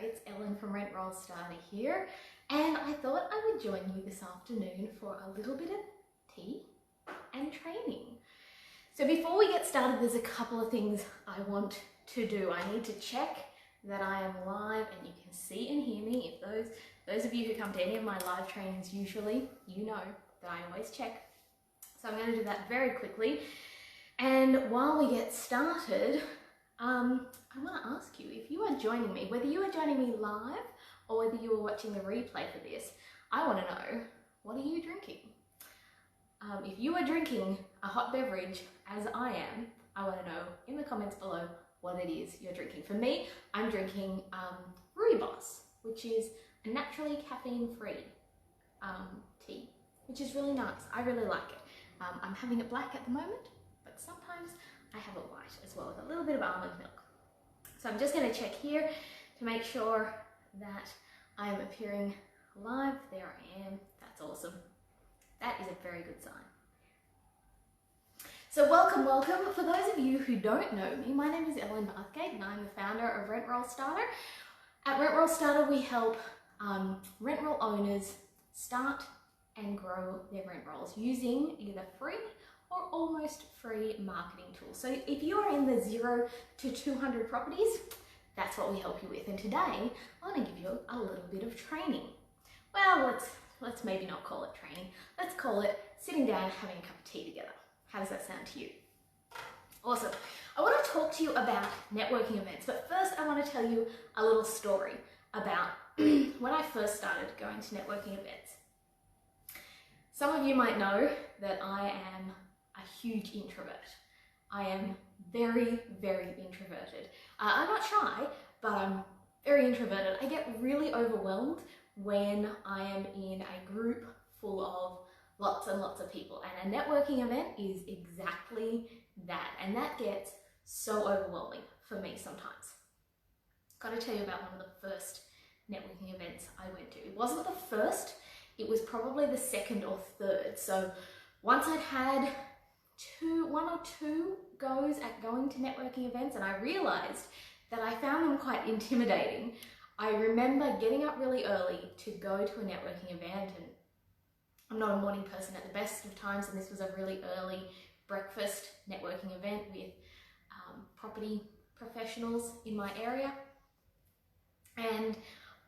it's Ellen from Rent Roll Starter here, and I thought I would join you this afternoon for a little bit of tea and training. So before we get started, there's a couple of things I want to do. I need to check that I am live and you can see and hear me. If those of you who come to any of my live trainings usually, you know that I always check. So I'm going to do that very quickly. And while we get started, I want to ask you, if you are joining me, whether you are joining me live or whether you are watching the replay for this, I want to know, what are you drinking? If you are drinking a hot beverage, as I am, I want to know in the comments below what it is you're drinking. For me, I'm drinking Rooibos, which is a naturally caffeine-free tea, which is really nice. I really like it. I'm having it black at the moment, but sometimes I have it white as well with a little bit of almond milk. So I'm just going to check here to make sure that I am appearing live. There I am. That's awesome. That is a very good sign. So welcome. For those of you who don't know me, my name is Ellen Bathgate and I'm the founder of Rent Roll Starter. At Rent Roll Starter, we help rent roll owners start and grow their rent rolls using either free or almost free marketing tools. So if you are in the 0 to 200 properties, that's what we help you with. And today, I want to give you a little bit of training. Well, let's maybe not call it training. Let's call it sitting down and having a cup of tea together. How does that sound to you? Awesome. I want to talk to you about networking events, but first I want to tell you a little story about when I first started going to networking events. Some of you might know that I am a huge introvert. I am very, very introverted. I'm not shy, but I'm very introverted. I get really overwhelmed when I am in a group full of lots and lots of people. And a networking event is exactly that. And that gets so overwhelming for me sometimes. Got to tell you about one of the first networking events I went to. It wasn't the first, it was probably the second or third. So once I'd had one or two goes at going to networking events and I realized that I found them quite intimidating, I remember getting up really early to go to a networking event, and I'm not a morning person at the best of times, and this was a really early breakfast networking event with property professionals in my area. And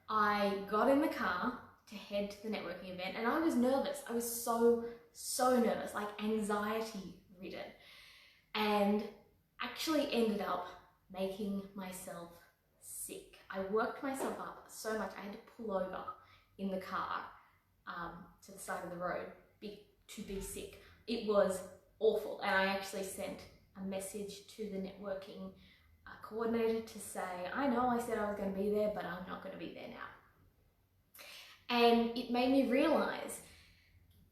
I got in the car to head to the networking event and I was nervous. I was so nervous, like anxiety ridden, and actually ended up making myself sick. I worked myself up so much I had to pull over in the car to the side of the road to be sick. It was awful, and I actually sent a message to the networking coordinator to say, I know I said I was going to be there, but I'm not going to be there now. And it made me realize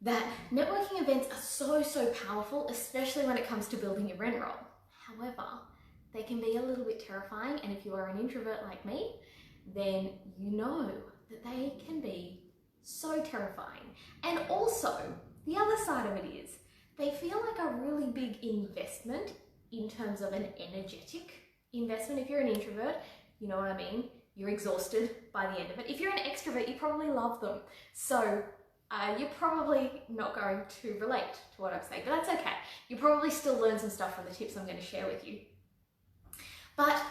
that networking events are so powerful, especially when it comes to building your rent roll. However, they can be a little bit terrifying, and if you are an introvert like me, then you know that they can be so terrifying. And also, the other side of it is, they feel like a really big investment in terms of an energetic investment. If you're an introvert, you know what I mean? You're exhausted by the end of it. If you're an extrovert, you probably love them. So you're probably not going to relate to what I'm saying, but that's okay. You probably still learn some stuff from the tips I'm going to share with you. But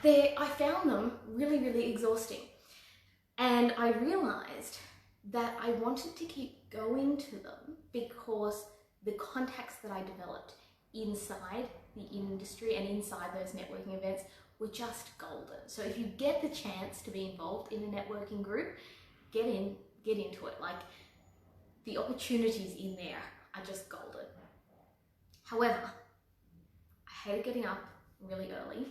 I found them really exhausting. And I realized that I wanted to keep going to them because the contacts that I developed inside the industry and inside those networking events were just golden. So if you get the chance to be involved in a networking group, get into it. Like, the opportunities in there are just golden. However, I hated getting up really early.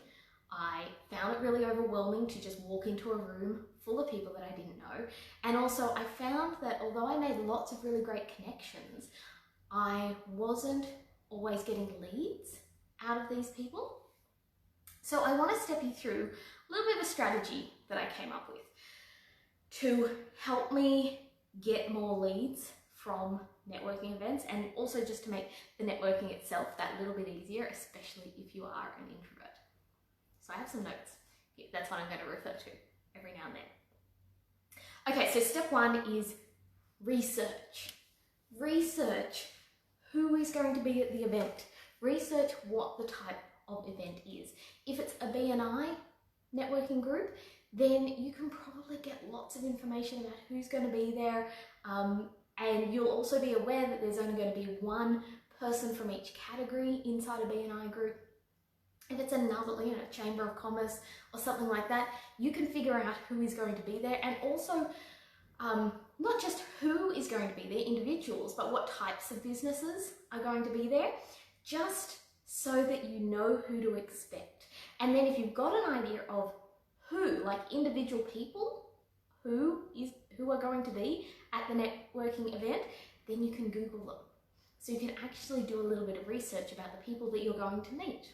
I found it really overwhelming to just walk into a room full of people that I didn't know. And also I found that although I made lots of really great connections, I wasn't always getting leads out of these people. So I want to step you through a little bit of a strategy that I came up with to help me get more leads from networking events, and also just to make the networking itself that little bit easier, especially if you are an introvert. So I have some notes. That's what I'm going to refer to. every now and then. Okay, so step one is research. Research who is going to be at the event. Research what the type of event is. If it's a BNI networking group, then you can probably get lots of information about who's going to be there, and you'll also be aware that there's only going to be one person from each category inside a BNI group. If it's another, Chamber of Commerce or something like that, you can figure out who is going to be there, and also not just who is going to be there, individuals, but what types of businesses are going to be there, just so that you know who to expect. And then if you've got an idea of who, like individual people, who are going to be at the networking event, then you can Google them. So you can actually do a little bit of research about the people that you're going to meet.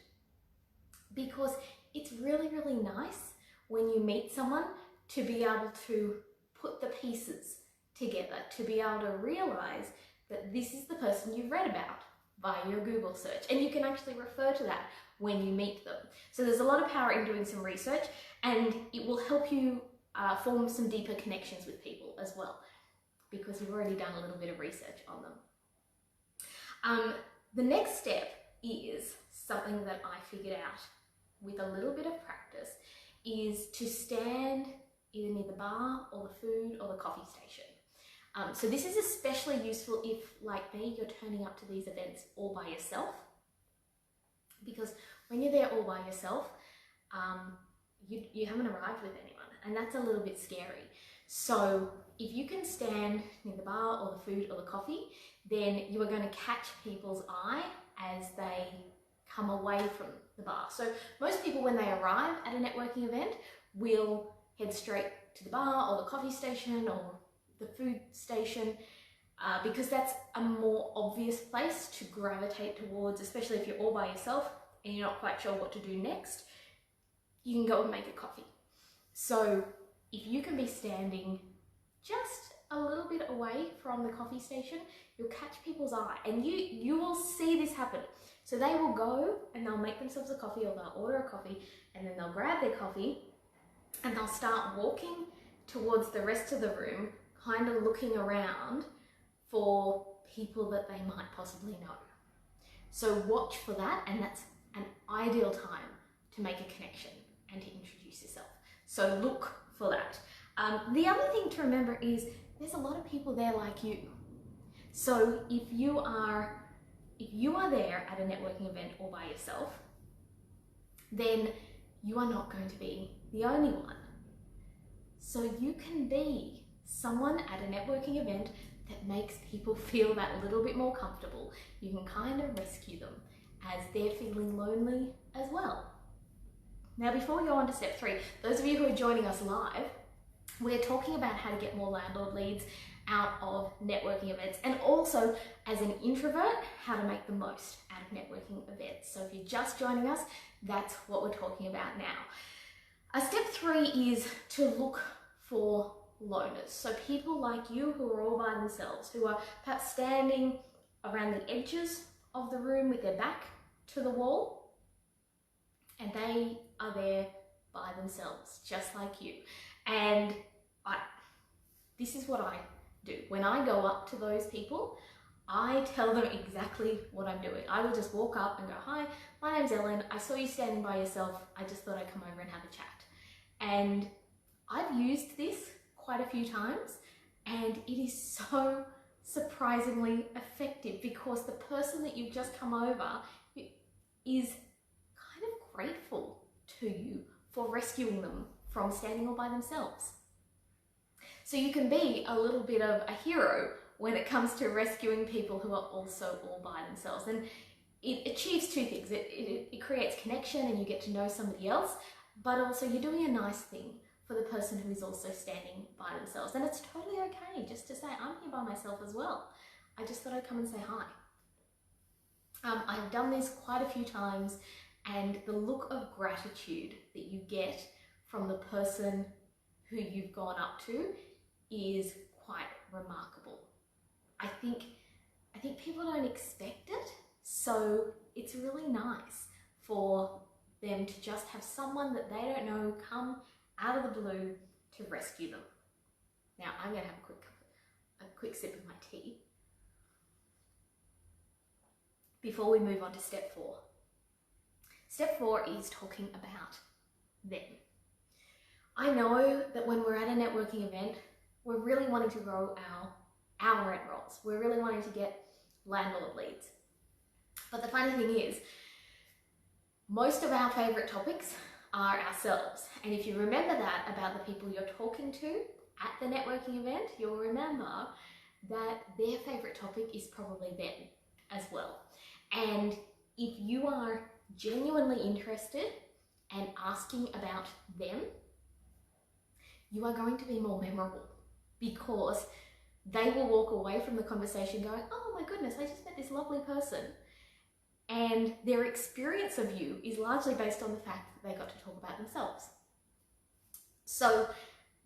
Because it's really, really nice when you meet someone to be able to put the pieces together, to be able to realize that this is the person you've read about via your Google search. And you can actually refer to that when you meet them. So there's a lot of power in doing some research, and it will help you form some deeper connections with people as well, because you've already done a little bit of research on them. The next step is something that I figured out with a little bit of practice, is to stand either near the bar or the food or the coffee station. So this is especially useful if, like me, you're turning up to these events all by yourself, because when you're there all by yourself, you haven't arrived with anyone, and that's a little bit scary. So if you can stand near the bar or the food or the coffee, then you are going to catch people's eye as they come away from the bar. So most people, when they arrive at a networking event, will head straight to the bar or the coffee station or the food station, because that's a more obvious place to gravitate towards, especially if you're all by yourself and you're not quite sure what to do next. You can go and make a coffee. So if you can be standing just a little bit away from the coffee station, you'll catch people's eye, and you will see this happen. So they will go and they'll make themselves a coffee, or they'll order a coffee, and then they'll grab their coffee and they'll start walking towards the rest of the room, kind of looking around for people that they might possibly know. So watch for that, and that's an ideal time to make a connection and to introduce yourself. So look for that. The other thing to remember is there's a lot of people there like you. So if you are there at a networking event all by yourself, then you are not going to be the only one. So you can be someone at a networking event that makes people feel that little bit more comfortable. You can kind of rescue them as they're feeling lonely as well. Now, before we go on to step 3, those of you who are joining us live, we're talking about how to get more landlord leads out of networking events, and also as an introvert, how to make the most out of networking events. So if you're just joining us, that's what we're talking about now. Step 3 is to look for loners. So people like you who are all by themselves, who are perhaps standing around the edges of the room with their back to the wall, and they are there by themselves, just like you. And this is what I do. When I go up to those people, I tell them exactly what I'm doing. I will just walk up and go, "Hi, my name's Ellen. I saw you standing by yourself. I just thought I'd come over and have a chat." And I've used this quite a few times, and it is so surprisingly effective, because the person that you've just come over is kind of grateful to you for rescuing them from standing all by themselves. So you can be a little bit of a hero when it comes to rescuing people who are also all by themselves. And it achieves two things. It creates connection and you get to know somebody else, but also you're doing a nice thing for the person who is also standing by themselves. And it's totally okay just to say, "I'm here by myself as well. I just thought I'd come and say hi." I've done this quite a few times, and the look of gratitude that you get from the person who you've gone up to is quite remarkable. I think people don't expect it, so it's really nice for them to just have someone that they don't know come out of the blue to rescue them. Now I'm going to have a quick sip of my tea before we move on to step 4. Step 4 is talking about them. I know that when we're at a networking event, we're really wanting to grow our rent rolls. We're really wanting to get landlord leads. But the funny thing is, most of our favourite topics are ourselves. And if you remember that about the people you're talking to at the networking event, you'll remember that their favourite topic is probably them as well. And if you are genuinely interested and asking about them, you are going to be more memorable, because they will walk away from the conversation going, oh my goodness, I just met this lovely person. And their experience of you is largely based on the fact that they got to talk about themselves. So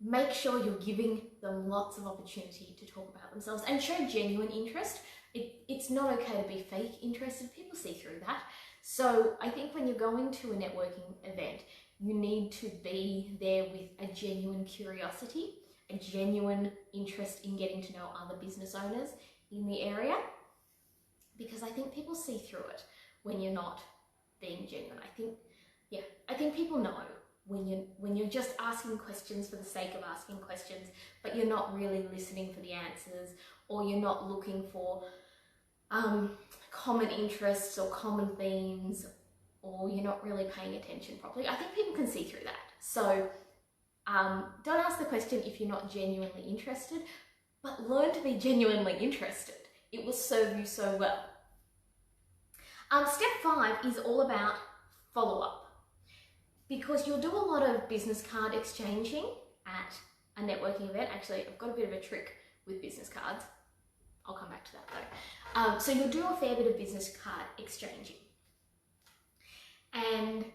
make sure you're giving them lots of opportunity to talk about themselves and show genuine interest. It's not okay to be fake interested. People see through that. So I think when you're going to a networking event, you need to be there with a genuine curiosity, a genuine interest in getting to know other business owners in the area, because I think people see through it when you're not being genuine. I think people know when you're just asking questions for the sake of asking questions, but you're not really listening for the answers, or you're not looking for common interests or common themes, or you're not really paying attention properly. I think people can see through that. So don't ask the question if you're not genuinely interested, but learn to be genuinely interested. It will serve you so well. Step 5 is all about follow-up, because you'll do a lot of business card exchanging at a networking event. Actually, I've got a bit of a trick with business cards. I'll come back to that though. So you'll do a fair bit of business card exchanging. And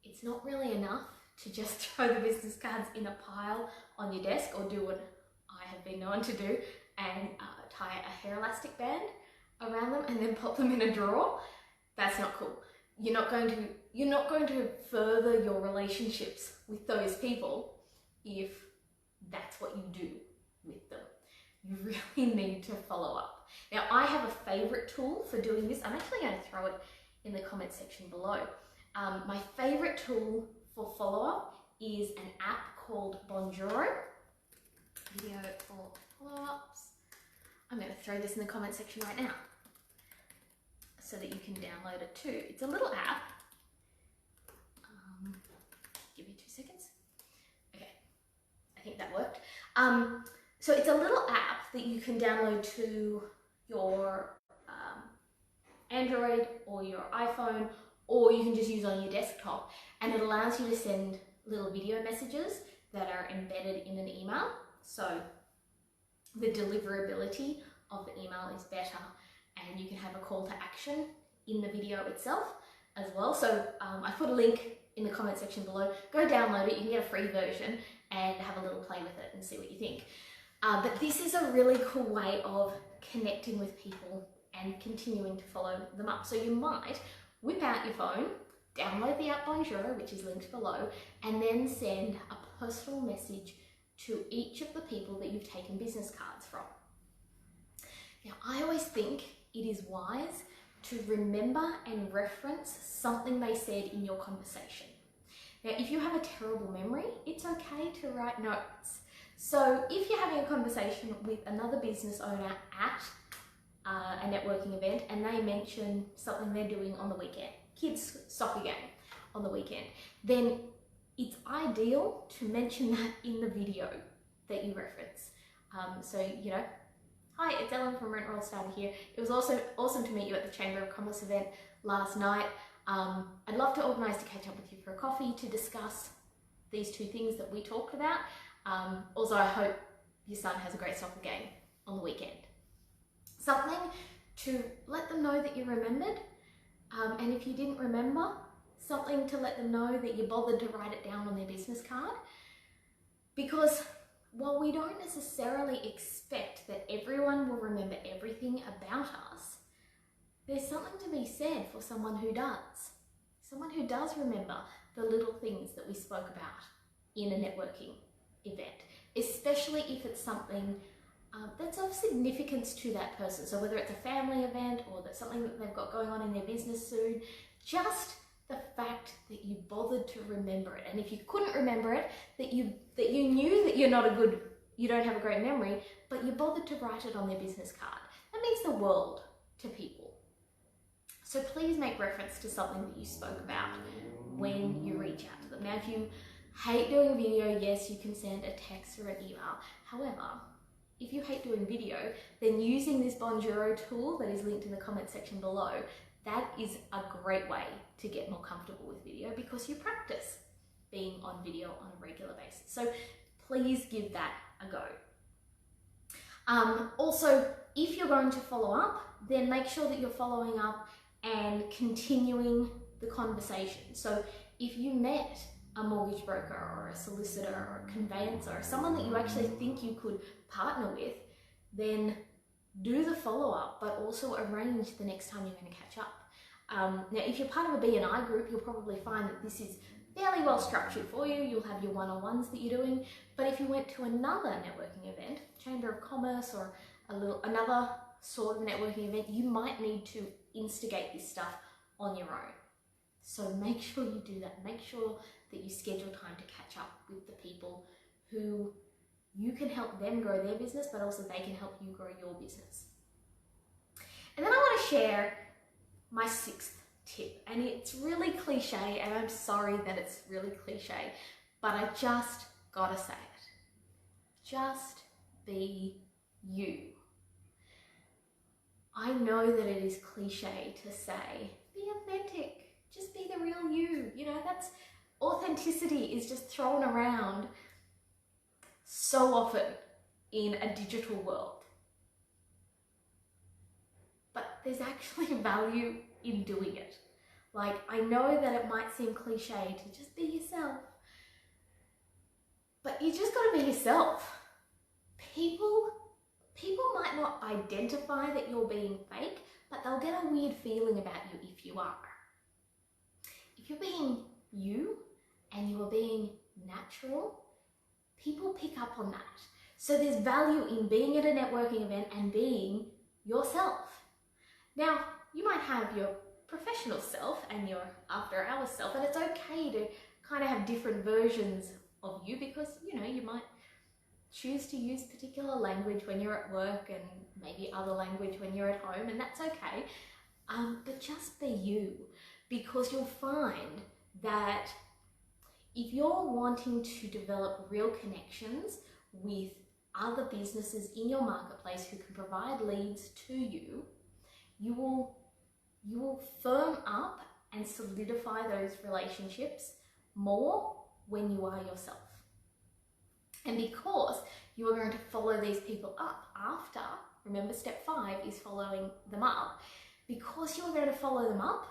it's not really enough to just throw the business cards in a pile on your desk, or do what I have been known to do and tie a hair elastic band around them and then pop them in a drawer. That's not cool. You're not going to further your relationships with those people if that's what you do with them. You really need to follow up. Now, I have a favorite tool for doing this. I'm actually going to throw it in the comment section below. My favorite tool for follow-up is an app called Bonjoro. Video for follow-ups. I'm going to throw this in the comment section right now so that you can download it too. It's a little app. Give me 2 seconds. Okay, I think that worked. So it's a little app that you can download to your Android or your iPhone, or you can just use on your desktop, and it allows you to send little video messages that are embedded in an email. So the deliverability of the email is better, and you can have a call to action in the video itself as well. So I put a link in the comment section below. Go download it. You can get a free version and have a little play with it and see what you think. But this is a really cool way of connecting with people and continuing to follow them up. So you might whip out your phone, download the app Bonjoro, which is linked below, and then send a personal message to each of the people that you've taken business cards from. Now, I always think it is wise to remember and reference something they said in your conversation. Now, if you have a terrible memory, it's okay to write notes. So if you're having a conversation with another business owner at a networking event and they mention something they're doing on the weekend, kids' soccer game on the weekend, then it's ideal to mention that in the video that you reference. So, you know, hi, it's Ellen from Rent Roll Starter here. It was also awesome to meet you at the Chamber of Commerce event last night. I'd love to organise to catch up with you for a coffee to discuss these 2 things that we talked about. Also, I hope your son has a great soccer game on the weekend. Something to let them know that you remembered, and if you didn't remember, something to let them know that you bothered to write it down on their business card. Because while we don't necessarily expect that everyone will remember everything about us, there's something to be said for someone who does. Someone who does remember the little things that we spoke about in a networking event, especially if it's something that's of significance to that person. So whether it's a family event or there's something that they've got going on in their business soon, just the fact that you bothered to remember it. And if you couldn't remember it, that you knew that you don't have a great memory, but you bothered to write it on their business card. That means the world to people. So please make reference to something that you spoke about when you reach out to them. Now, if you hate doing video, yes, you can send a text or an email. However, if you hate doing video, then using this Bonjoro tool that is linked in the comment section below, that is a great way to get more comfortable with video because you practice being on video on a regular basis. So please give that a go. Also, if you're going to follow up, then make sure that you're following up and continuing the conversation. So if you met a mortgage broker or a solicitor or a conveyancer or someone that you actually think you could partner with, then do the follow-up, but also arrange the next time you're going to catch up. Now, if you're part of a B&I group, you'll probably find that this is fairly well structured for you. You'll have your one-on-ones that you're doing. But if you went to another networking event, Chamber of Commerce or another sort of networking event, you might need to instigate this stuff on your own. So make sure you do that. Make sure that you schedule time to catch up with the people who you can help them grow their business, but also they can help you grow your business. And then I want to share my sixth tip, and it's really cliche, and I'm sorry that it's really cliche, but I just gotta say it. Just be you. I know that it is cliche to say, be authentic, just be the real you. You know, that's authenticity is just thrown around so often in a digital world. But there's actually value in doing it. Like, I know that it might seem cliche to just be yourself, but you just gotta be yourself. People might not identify that you're being fake, but they'll get a weird feeling about you if you are. If you're being you and you are being natural, people pick up on that. So there's value in being at a networking event and being yourself. Now, you might have your professional self and your after hours self, and it's okay to kind of have different versions of you because, you know, you might choose to use particular language when you're at work and maybe other language when you're at home, and that's okay. But just be you, because you'll find that if you're wanting to develop real connections with other businesses in your marketplace who can provide leads to you, you will firm up and solidify those relationships more when you are yourself. And because you are going to follow these people up after, remember step 5 is following them up, because you're going to follow them up,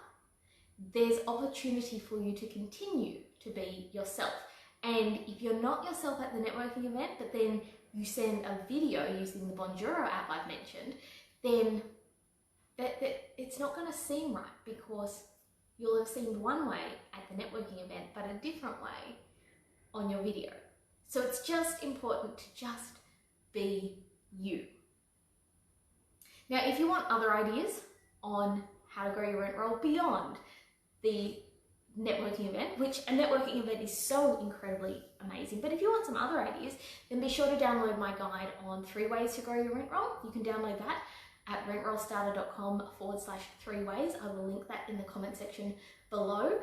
there's opportunity for you to continue to be yourself. And if you're not yourself at the networking event, but then you send a video using the Bonjoro app I've mentioned, then that it's not going to seem right, because you'll have seemed one way at the networking event, but a different way on your video. So it's just important to just be you. Now, if you want other ideas on how to grow your rent roll beyond the networking event, which a networking event is so incredibly amazing, but if you want some other ideas, then be sure to download my guide on 3 ways to grow your rent roll. You can download that at rentrollstarter.com/3 ways. I will link that in the comment section below.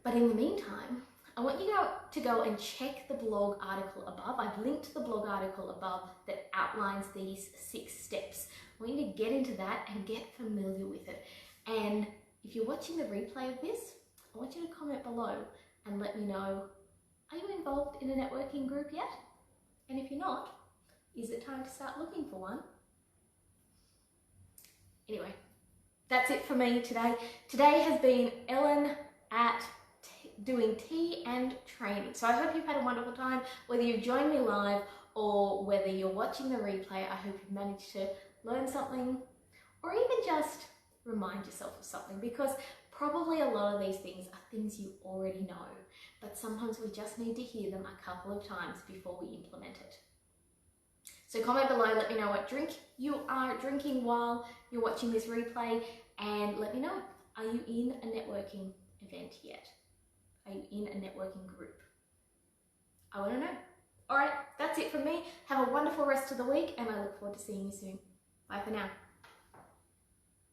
But in the meantime, I want you to go and check the blog article above. I've linked the blog article above that outlines these 6 steps. I want you to get into that and get familiar with it. And if you're watching the replay of this, I want you to comment below and let me know, are you involved in a networking group yet? And if you're not, is it time to start looking for one? Anyway, that's it for me today. Today has been Ellen at doing tea and training. So I hope you've had a wonderful time, whether you've joined me live or whether you're watching the replay. I hope you've managed to learn something or even just remind yourself of something, because Probably a lot of these things are things you already know, but sometimes we just need to hear them a couple of times before we implement it. So comment below, let me know what drink you are drinking while you're watching this replay, and let me know, are you in a networking event yet? Are you in a networking group? I want to know. All right, that's it from me. Have a wonderful rest of the week, and I look forward to seeing you soon. Bye for now.